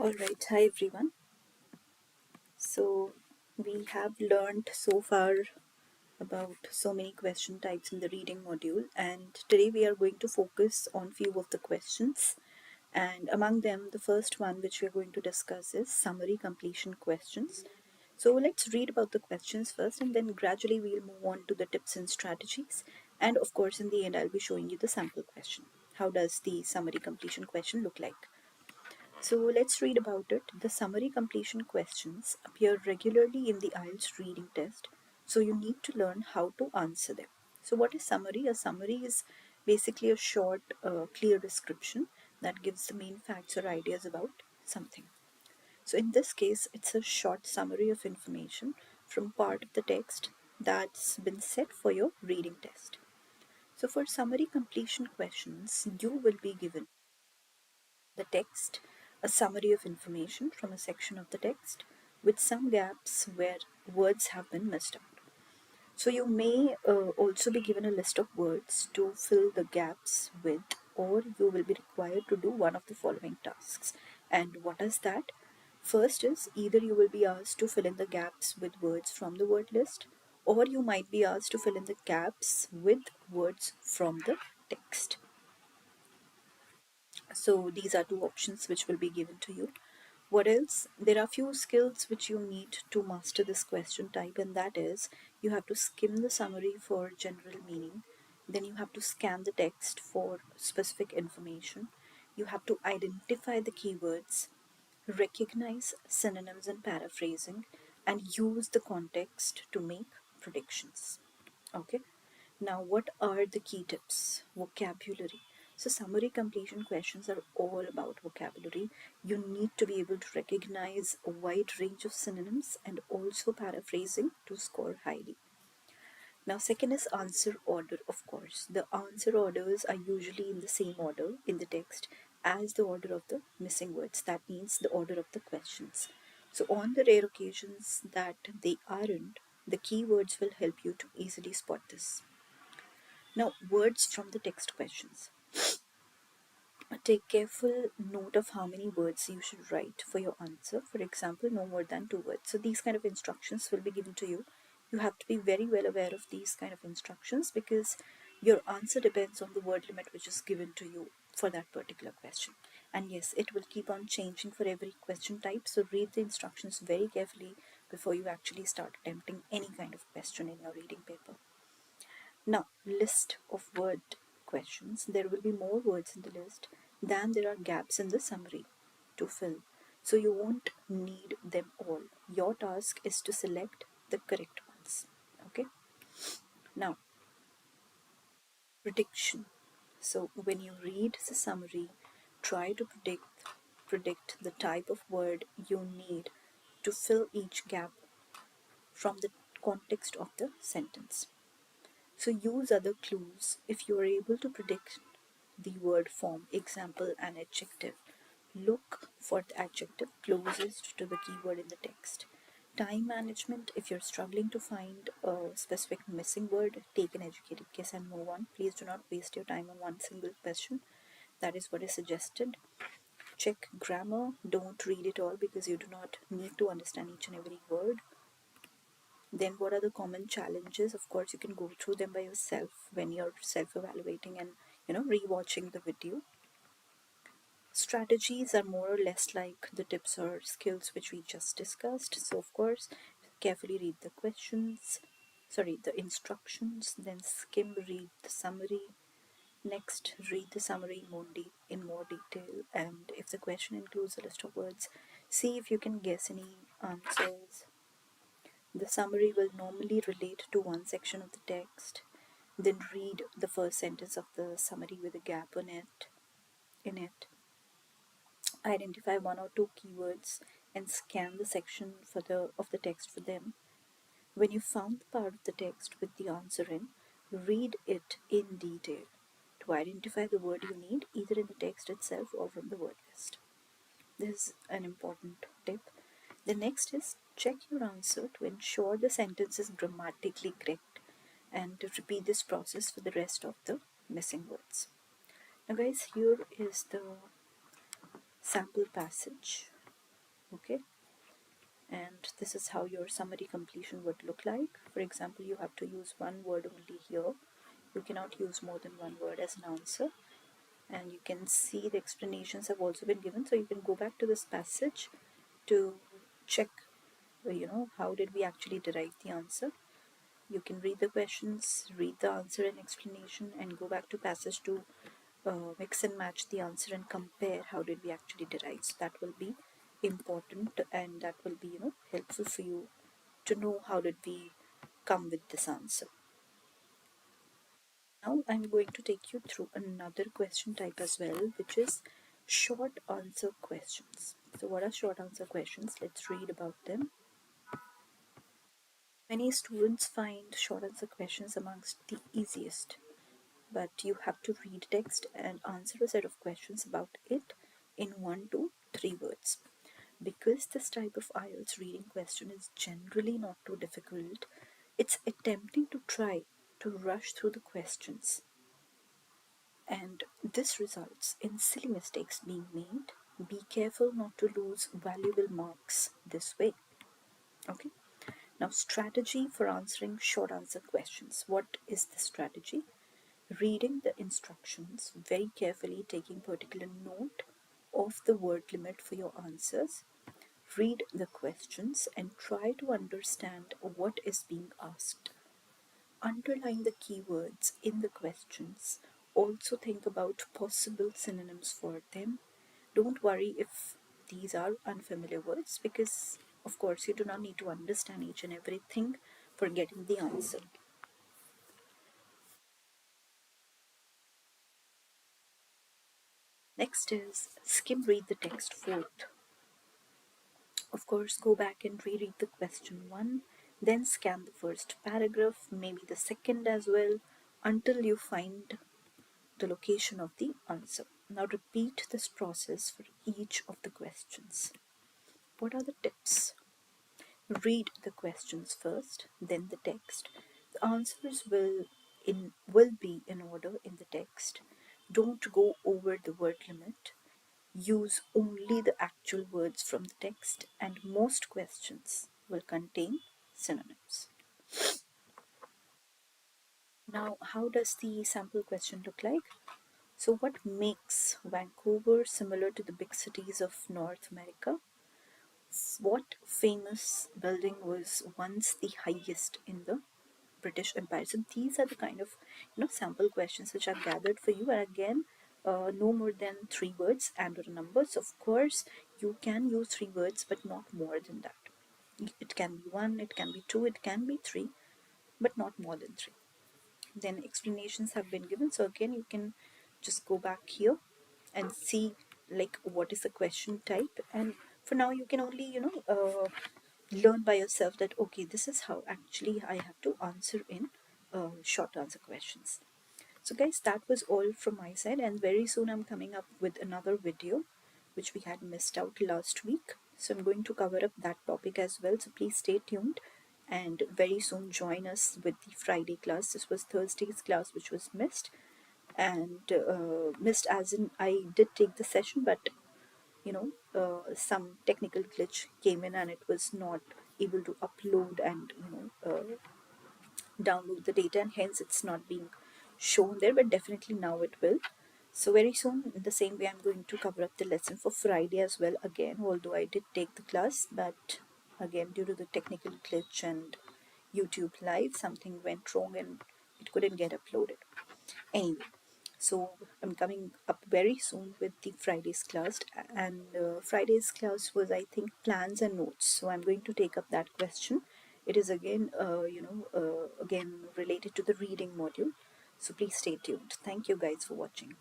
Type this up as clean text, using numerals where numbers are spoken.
Alright, hi everyone. So, we have learned so far about so many question types in the reading module, and today we are going to focus on few of the questions. And among them, the first one which we are going to discuss is summary completion questions. So, let's read about the questions first, and then gradually we'll move on to the tips and strategies. And of course, in the end, I'll be showing you the sample question. How does the summary completion question look like? So let's read about it. The summary completion questions appear regularly in the IELTS reading test, so you need to learn how to answer them. So, what is summary? A summary is basically a short, clear description that gives the main facts or ideas about something. So, in this case, it's a short summary of information from part of the text that's been set for your reading test. So, for summary completion questions, you will be given the text, a summary of information from a section of the text with some gaps where words have been missed out. So you may also be given a list of words to fill the gaps with, or you will be required to do one of the following tasks. And what is that? First is either you will be asked to fill in the gaps with words from the word list, or you might be asked to fill in the gaps with words from the text. So these are two options which will be given to you. What else? There are few skills which you need to master this question type, and that is you have to skim the summary for general meaning, then you have to scan the text for specific information, you have to identify the keywords, recognize synonyms and paraphrasing, and use the context to make predictions. Okay, now what are the key tips? Vocabulary. So, summary completion questions are all about vocabulary. You need to be able to recognize a wide range of synonyms and also paraphrasing to score highly. Now, second is answer order, of course. The answer orders are usually in the same order in the text as the order of the missing words. That means the order of the questions. So, on the rare occasions that they aren't, the keywords will help you to easily spot this. Now, words from the text questions. Take careful note of how many words you should write for your answer. For example, no more than 2 words. So these kind of instructions will be given to you. You have to be very well aware of these kind of instructions because your answer depends on the word limit which is given to you for that particular question. And yes, it will keep on changing for every question type. So read the instructions very carefully before you actually start attempting any kind of question in your reading paper. Now, list of word questions. There will be more words in the list than there are gaps in the summary to fill. So you won't need them all. Your task is to select the correct ones. Okay. Now, prediction. So when you read the summary, try to predict the type of word you need to fill each gap from the context of the sentence. So use other clues if you are able to predict the word form, example, and adjective. Look for the adjective closest to the keyword in the text. Time management, if you're struggling to find a specific missing word, take an educated guess and move on. Please do not waste your time on one single question. That is what is suggested. Check grammar, don't read it all because you do not need to understand each and every word. Then what are the common challenges? Of course, you can go through them by yourself when you're self-evaluating and rewatching the video. Strategies are more or less like the tips or skills which we just discussed. So of course, carefully read the instructions, then skim read the summary. Next, read the summary in more detail, and if the question includes a list of words, see if you can guess any answers. The summary will normally relate to one section of the text. Then read the first sentence of the summary with a gap in it. Identify one or two keywords and scan the section of the text for them. When you found the part of the text with the answer in, read it in detail to identify the word you need either in the text itself or from the word list. This is an important tip. The next is check your answer to ensure the sentence is grammatically correct and to repeat this process for the rest of the missing words. Now guys, here is the sample passage. Okay, and this is how your summary completion would look like. For example, you have to use one word only here. You cannot use more than one word as an answer. And you can see the explanations have also been given, so you can go back to this passage to check, how did we actually derive the answer. You can read the questions, read the answer and explanation, and go back to passage to mix and match the answer and compare how did we actually derive. So that will be important, and that will be helpful for you to know how did we come with this answer. Now I'm going to take you through another question type as well, which is short answer questions. So what are short answer questions? Let's read about them. Many students find short answer questions amongst the easiest, but you have to read text and answer a set of questions about it in 1 to 3 words. Because this type of IELTS reading question is generally not too difficult, it's attempting to try to rush through the questions, and this results in silly mistakes being made. Be careful not to lose valuable marks this way. Okay, now strategy for answering short answer questions. What is the strategy? Reading the instructions very carefully, taking particular note of the word limit for your answers. Read the questions and try to understand what is being asked. Underline the keywords in the questions. Also think about possible synonyms for them. Don't worry if these are unfamiliar words, because of course you do not need to understand each and everything for getting the answer. Next is skim read the text forth. Of course, go back and reread the question one, then scan the first paragraph, maybe the second as well, until you find the location of the answer. Now repeat this process for each of the questions. What are the tips? Read the questions first, then the text. The answers will be in order in the text. Don't go over the word limit. Use only the actual words from the text, and most questions will contain synonyms. Now, how does the sample question look like? So, what makes Vancouver similar to the big cities of North America? What famous building was once the highest in the British Empire? So these are the kind of sample questions which are gathered for you. And again, no more than 3 words and or numbers. Of course, you can use 3 words, but not more than that. It can be one, it can be two, it can be three, but not more than three. Then explanations have been given. So again, you can just go back here and see like what is the question type. And for now, you can only learn by yourself that okay, this is how actually I have to answer in short answer questions. So guys, that was all from my side, and very soon I'm coming up with another video which we had missed out last week. So I'm going to cover up that topic as well, so please stay tuned and very soon join us with the Friday class. This was Thursday's class which was missed, and missed as in I did take the session, but some technical glitch came in and it was not able to upload and download the data, and hence it's not being shown there, but definitely now it will. So very soon, in the same way, I'm going to cover up the lesson for Friday as well again, although I did take the class, but again due to the technical glitch and YouTube live, something went wrong and it couldn't get uploaded. Anyway, so I'm coming up very soon with the Friday's class, and Friday's class was, I think, plans and notes. So I'm going to take up that question. It is again again related to the reading module, so please stay tuned. Thank you guys for watching.